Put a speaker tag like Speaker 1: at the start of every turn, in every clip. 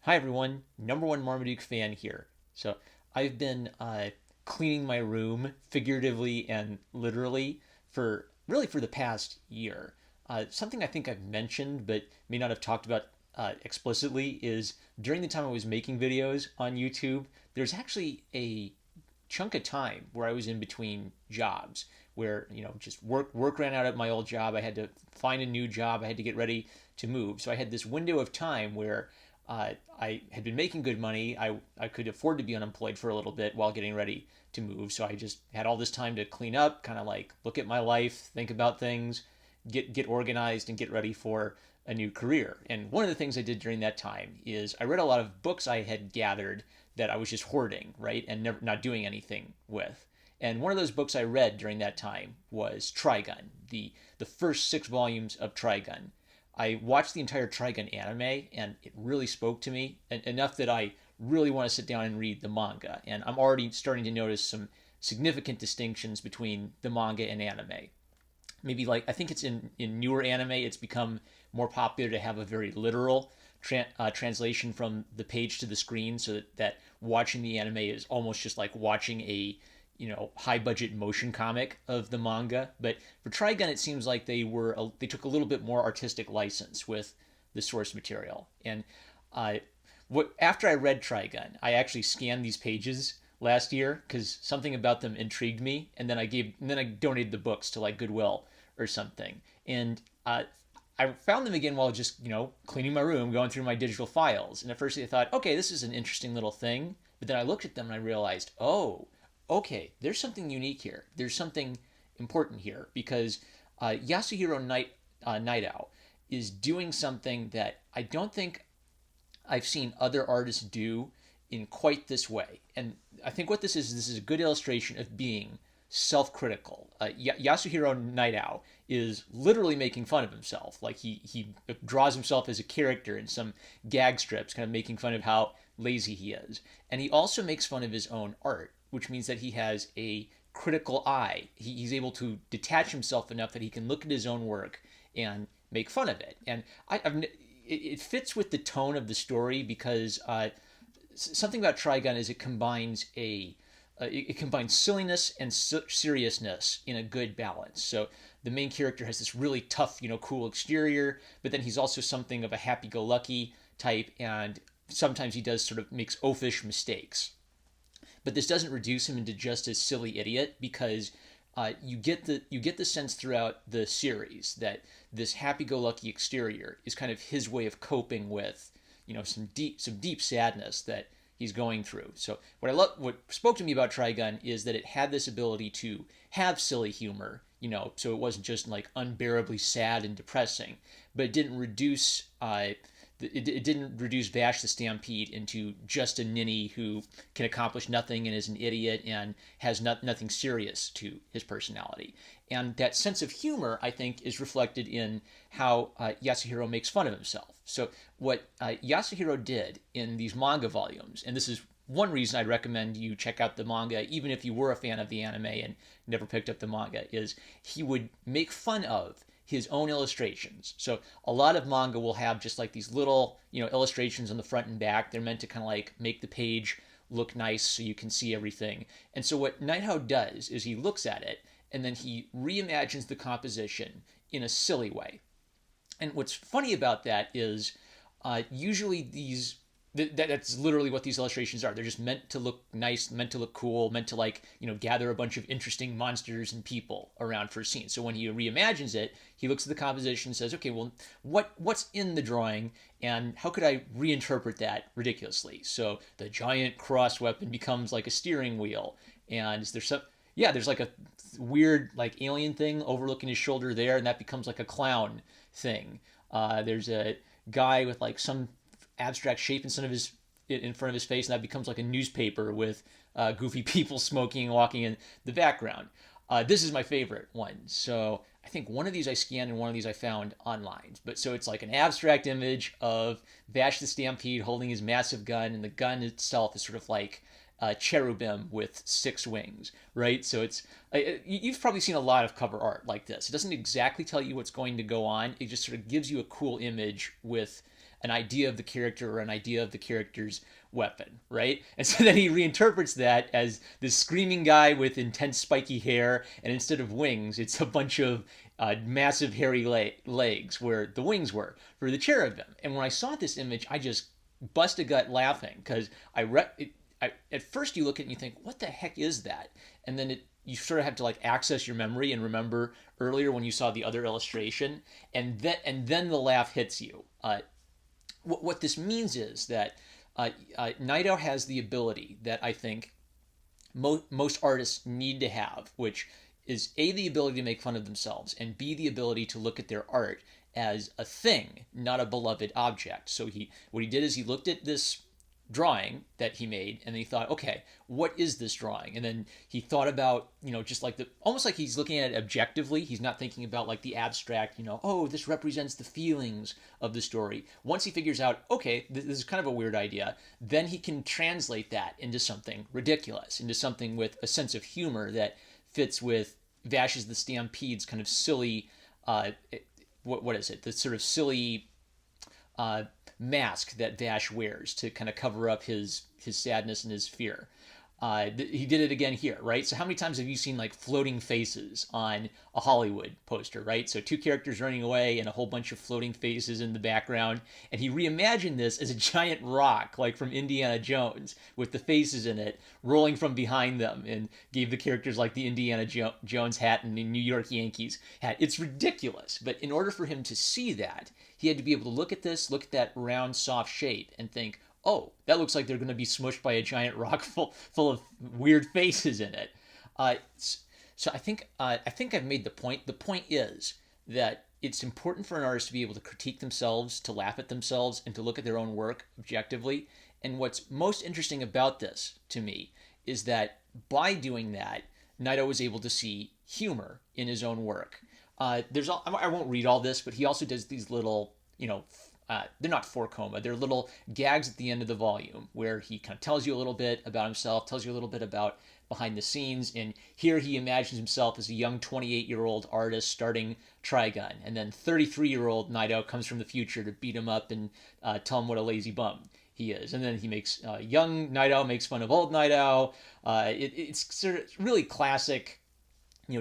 Speaker 1: Hi everyone, number one Marmaduke fan here. So I've been cleaning my room figuratively and literally for the past year. Something I think I've mentioned but may not have talked about explicitly is during the time I was making videos on YouTube, there's actually a chunk of time where I was in between jobs where just work ran out at my old job. I had to find a new job. I had to get ready to move. So I had this window of time where I had been making good money. I could afford to be unemployed for a little bit while getting ready to move. So I just had all this time to clean up, kind of like look at my life, think about things, get organized, and get ready for a new career. And one of the things I did during that time is I read a lot of books I had gathered that I was just hoarding, right, and never not doing anything with. And one of those books I read during that time was Trigun, the first 6 volumes of Trigun. I watched the entire Trigun anime, and it really spoke to me enough that I really want to sit down and read the manga. And I'm already starting to notice some significant distinctions between the manga and anime. Maybe like I think it's in newer anime, it's become more popular to have a very literal translation from the page to the screen, so that watching the anime is almost just like watching a high budget motion comic of the manga. But for Trigun, it seems like they took a little bit more artistic license with the source material. And what after I read Trigun, I actually scanned these pages last year because something about them intrigued me, and then I donated the books to like Goodwill or something. And I found them again while just cleaning my room, going through my digital files. And at first I thought, okay, this is an interesting little thing. But then I looked at them and I realized, oh, okay, there's something unique here. There's something important here because Yasuhiro Night Owl is doing something that I don't think I've seen other artists do in quite this way. And I think what this is a good illustration of being self-critical. Yasuhiro Night Owl is literally making fun of himself. Like he draws himself as a character in some gag strips, kind of making fun of how lazy he is. And he also makes fun of his own art, which means that he has a critical eye. He's able to detach himself enough that he can look at his own work and make fun of it. And it fits with the tone of the story because something about Trigun is it combines silliness and seriousness in a good balance. So the main character has this really tough, cool exterior, but then he's also something of a happy-go-lucky type, and sometimes he does sort of makes oafish mistakes. But this doesn't reduce him into just a silly idiot because you get the sense throughout the series that this happy-go-lucky exterior is kind of his way of coping with some deep sadness that he's going through. So what spoke to me about Trigun is that it had this ability to have silly humor, so it wasn't just like unbearably sad and depressing, but it didn't reduce Vash the Stampede into just a ninny who can accomplish nothing and is an idiot and has nothing serious to his personality. And that sense of humor, I think, is reflected in how Yasuhiro makes fun of himself. So what Yasuhiro did in these manga volumes, and this is one reason I'd recommend you check out the manga, even if you were a fan of the anime and never picked up the manga, is he would make fun of his own illustrations. So a lot of manga will have just like these little, illustrations on the front and back. They're meant to kind of like make the page look nice so you can see everything. And so what Nighthawk does is he looks at it and then he reimagines the composition in a silly way. And what's funny about that is usually that's literally what these illustrations are. They're just meant to look nice, meant to look cool, meant to like, gather a bunch of interesting monsters and people around for a scene. So when he reimagines it, he looks at the composition and says, okay, well, what's in the drawing and how could I reinterpret that ridiculously? So the giant cross weapon becomes like a steering wheel. And there's like a weird like alien thing overlooking his shoulder there, and that becomes like a clown thing. There's a guy with like some abstract shape in front of his face, and that becomes like a newspaper with goofy people smoking and walking in the background. This is my favorite one. So I think one of these I scanned and one of these I found online. But so it's like an abstract image of Vash the Stampede holding his massive gun, and the gun itself is sort of like a cherubim with 6 wings, right? So you've probably seen a lot of cover art like this. It doesn't exactly tell you what's going to go on. It just sort of gives you a cool image with an idea of the character or an idea of the character's weapon, right? And so then he reinterprets that as this screaming guy with intense spiky hair, and instead of wings, it's a bunch of massive hairy legs where the wings were for the cherubim. And when I saw this image, I just bust a gut laughing because at first you look at it and you think, what the heck is that? And then you sort of have to like access your memory and remember earlier when you saw the other illustration, and then the laugh hits you. What this means is that Naito has the ability that I think most artists need to have, which is A, the ability to make fun of themselves, and B, the ability to look at their art as a thing, not a beloved object. So what he did is he looked at this drawing that he made and he thought, okay, what is this drawing? And then he thought about, just like almost like he's looking at it objectively. He's not thinking about like the abstract, oh, this represents the feelings of the story. Once he figures out, okay, this is kind of a weird idea, then he can translate that into something ridiculous, into something with a sense of humor that fits with Vash's the Stampede's kind of silly, what is it? The sort of silly mask that Vash wears to kind of cover up his sadness and his fear. He did it again here, right? So how many times have you seen like floating faces on a Hollywood poster, right? So two characters running away and a whole bunch of floating faces in the background. And he reimagined this as a giant rock, like from Indiana Jones, with the faces in it rolling from behind them, and gave the characters like the Indiana Jones hat and the New York Yankees hat. It's ridiculous. But in order for him to see that, he had to be able to look at that round, soft shape and think, oh, that looks like they're going to be smushed by a giant rock full of weird faces in it. So I think I've made the point. The point is that it's important for an artist to be able to critique themselves, to laugh at themselves, and to look at their own work objectively. And what's most interesting about this, to me, is that by doing that, Naito was able to see humor in his own work. I won't read all this, but he also does these little, they're not for coma. They're little gags at the end of the volume where he kind of tells you a little bit about himself, tells you a little bit about behind the scenes. And here he imagines himself as a young 28-year-old artist starting Trigun. And then 33-year-old Naito comes from the future to beat him up and tell him what a lazy bum he is. And then he makes young Naito makes fun of old Naito. It's sort of really classic,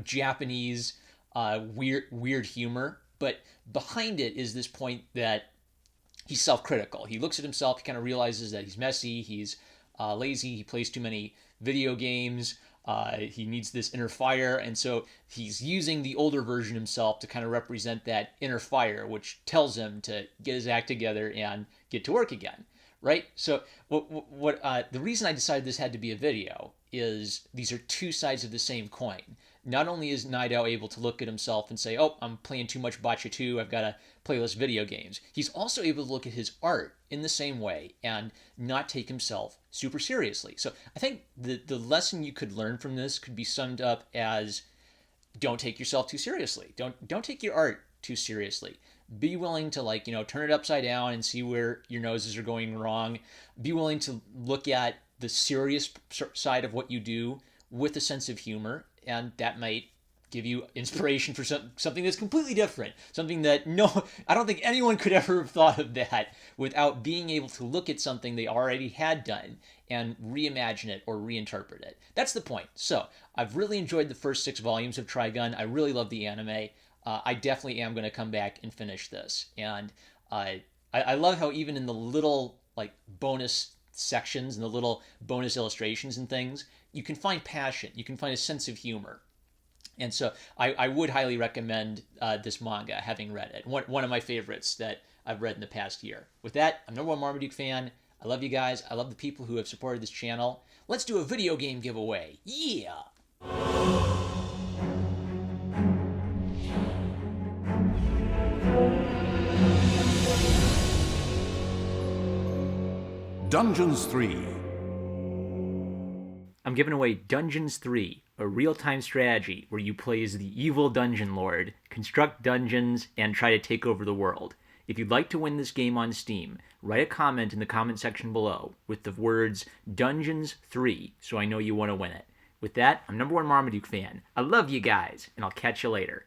Speaker 1: Japanese weird humor. But behind it is this point that he's self-critical. He looks at himself, he kind of realizes that he's messy, he's lazy, he plays too many video games, he needs this inner fire, and so he's using the older version himself to kind of represent that inner fire, which tells him to get his act together and get to work again, right? So the reason I decided this had to be a video is these are two sides of the same coin. Not only is Naito able to look at himself and say, oh, I'm playing too much Bocce 2, I've got to play less video games. He's also able to look at his art in the same way and not take himself super seriously. So I think the lesson you could learn from this could be summed up as, don't take yourself too seriously. Don't take your art too seriously. Be willing to turn it upside down and see where your noses are going wrong. Be willing to look at the serious side of what you do with a sense of humor, and that might give you inspiration for something that's completely different. Something that I don't think anyone could ever have thought of that without being able to look at something they already had done and reimagine it or reinterpret it. That's the point. So I've really enjoyed the first 6 volumes of Trigun. I really love the anime. I definitely am going to come back and finish this. And I love how even in the little bonus sections and the little bonus illustrations and things, you can find passion, you can find a sense of humor. And so I would highly recommend this manga, having read it. One of my favorites that I've read in the past year. With that, I'm #1 Marmaduke fan. I love you guys. I love the people who have supported this channel. Let's do a video game giveaway. Yeah!
Speaker 2: Dungeons 3.
Speaker 1: I'm giving away Dungeons 3, a real-time strategy where you play as the evil dungeon lord, construct dungeons, and try to take over the world. If you'd like to win this game on Steam, write a comment in the comment section below with the words Dungeons 3 so I know you want to win it. With that, I'm #1 Marmaduke fan. I love you guys, and I'll catch you later.